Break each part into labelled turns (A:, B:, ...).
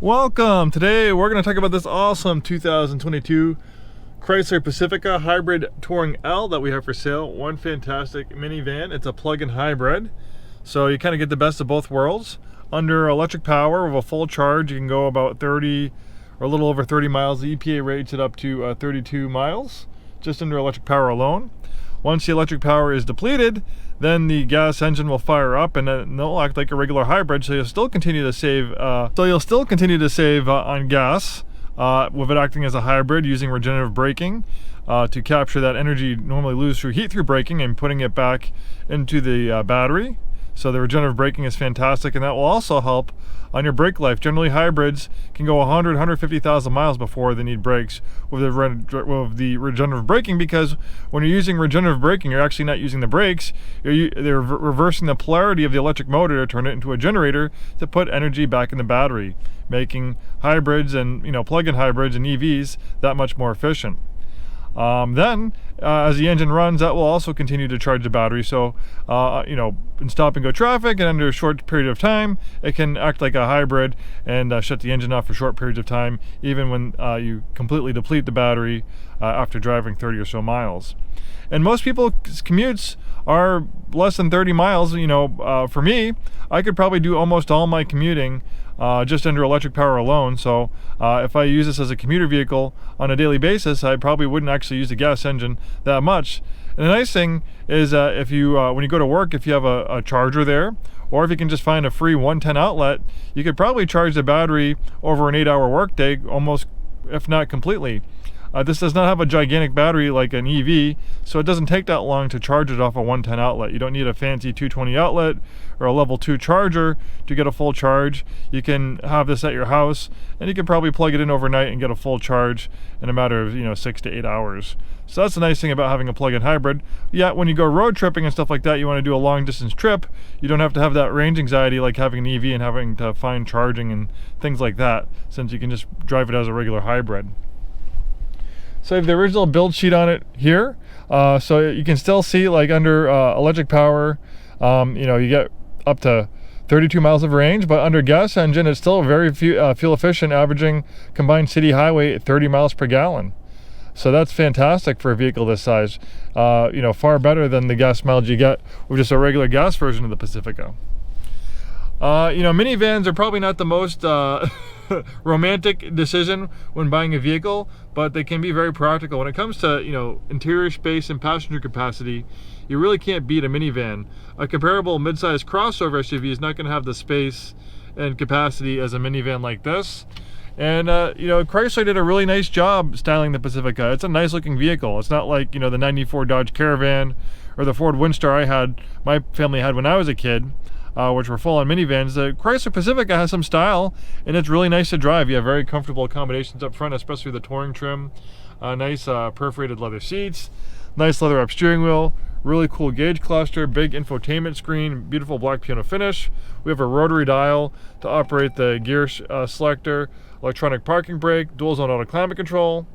A: Welcome! Today we're going to talk about this awesome 2022 Chrysler Pacifica Hybrid Touring L that we have for sale. One fantastic minivan. It's a plug-in hybrid, so you kind of get the best of both worlds. Under electric power with a full charge, you can go about 30 or a little over 30 miles. The EPA rates it up to 32 miles just under electric power alone. Once the electric power is depleted, then the gas engine will fire up and it'll act like a regular hybrid, so you'll still continue to save on gas with it acting as a hybrid using regenerative braking to capture that energy you normally lose through heat through braking and putting it back into the battery. So the regenerative braking is fantastic, and that will also help on your brake life. Generally, hybrids can go 150,000 miles before they need brakes with the regenerative braking, because when you're using regenerative braking, you're actually not using the brakes. They're reversing the polarity of the electric motor to turn it into a generator to put energy back in the battery, making hybrids and plug-in hybrids and EVs that much more efficient. As the engine runs, that will also continue to charge the battery. So, in stop and go traffic and under a short period of time, it can act like a hybrid and shut the engine off for short periods of time, even when you completely deplete the battery after driving 30 or so miles. And most people's commutes are less than 30 miles. For me, I could probably do almost all my commuting just under electric power alone. So if I use this as a commuter vehicle on a daily basis, I probably wouldn't actually use the gas engine that much. And the nice thing is if you when you go to work, if you have a charger there, or if you can just find a free 110 outlet, you could probably charge the battery over an 8-hour workday, almost, if not completely. This does not have a gigantic battery like an EV, so it doesn't take that long to charge it off a 110 outlet. You don't need a fancy 220 outlet or a level 2 charger to get a full charge. You can have this at your house, and you can probably plug it in overnight and get a full charge in a matter of 6 to 8 hours. So that's the nice thing about having a plug-in hybrid. Yet when you go road tripping and stuff like that, you want to do a long distance trip, you don't have to have that range anxiety like having an EV and having to find charging and things like that, since you can just drive it as a regular hybrid. So I have the original build sheet on it here, so you can still see, like, under electric power, you get up to 32 miles of range, but under gas engine, it's still very fuel efficient, averaging combined city highway at 30 miles per gallon. So that's fantastic for a vehicle this size. Far better than the gas mileage you get with just a regular gas version of the Pacifica. Minivans are probably not the most romantic decision when buying a vehicle, but they can be very practical. When it comes to, interior space and passenger capacity, you really can't beat a minivan. A comparable mid-sized crossover SUV is not going to have the space and capacity as a minivan like this. And, Chrysler did a really nice job styling the Pacifica. It's a nice looking vehicle. It's not like, the 94 Dodge Caravan or the Ford Windstar my family had when I was a kid. Which were full-on minivans. The Chrysler Pacifica has some style, and it's really nice to drive. You have very comfortable accommodations up front, especially the touring trim. Nice perforated leather seats, nice leather-up steering wheel, really cool gauge cluster, big infotainment screen, beautiful black piano finish. We have a rotary dial to operate the gear selector, electronic parking brake, dual-zone auto climate control,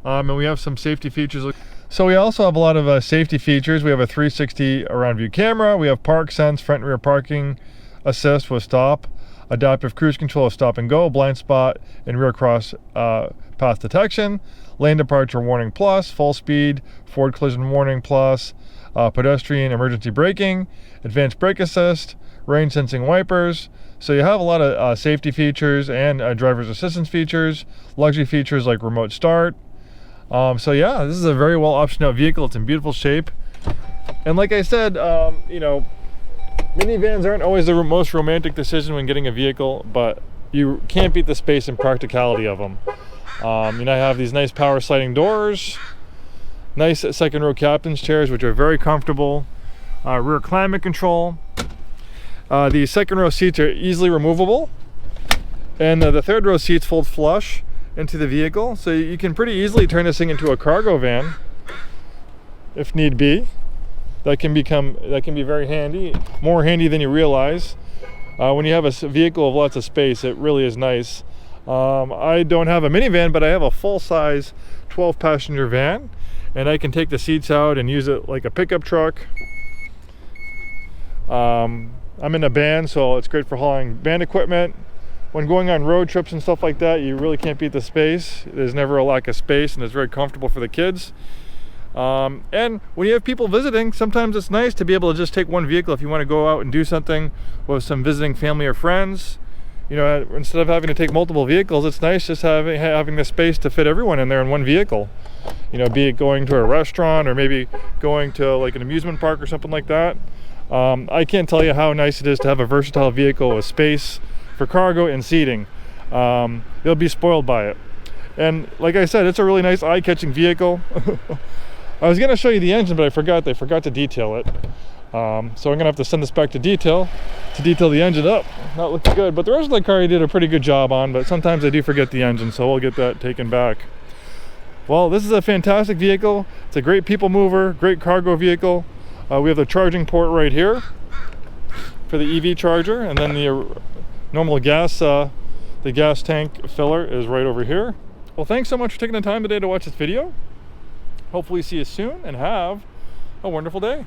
A: and we have some safety features. So we also have a lot of safety features. We have a 360 around view camera. We have park sense, front and rear parking assist with stop, adaptive cruise control with stop and go, blind spot and rear cross path detection, lane departure warning plus, full speed, forward collision warning plus, pedestrian emergency braking, advanced brake assist, rain sensing wipers. So you have a lot of safety features and driver's assistance features, luxury features like remote start. This is a very well optioned out vehicle. It's in beautiful shape. And like I said, minivans aren't always the most romantic decision when getting a vehicle, but you can't beat the space and practicality of them. I have these nice power sliding doors, nice second row captain's chairs, which are very comfortable, rear climate control. The second row seats are easily removable, and the third row seats fold flush into the vehicle, so you can pretty easily turn this thing into a cargo van if need be. That can be very handy, more handy than you realize. When you have a vehicle of lots of space, it really is nice. I don't have a minivan, but I have a full-size 12-passenger van, and I can take the seats out and use it like a pickup truck. I'm in a band, so it's great for hauling band equipment. when going on road trips and stuff like that, you really can't beat the space. There's never a lack of space, and it's very comfortable for the kids. And when you have people visiting, sometimes it's nice to be able to just take one vehicle if you want to go out and do something with some visiting family or friends. You know, instead of having to take multiple vehicles, it's nice just having the space to fit everyone in there in one vehicle. You know, be it going to a restaurant or maybe going to like an amusement park or something like that. I can't tell you how nice it is to have a versatile vehicle with space for cargo and seating. You'll be spoiled by it. And like I said, it's a really nice eye-catching vehicle. I was going to show you the engine, but they forgot to detail it. So I'm going to have to send this back to detail the engine up. Not looking good, but the rest of the car he did a pretty good job on, but sometimes I do forget the engine, so we'll get that taken back. Well, this is a fantastic vehicle. It's a great people mover, great cargo vehicle. We have the charging port right here for the EV charger, and then the normal gas, the gas tank filler is right over here. Well, thanks so much for taking the time today to watch this video. Hopefully see you soon, and have a wonderful day.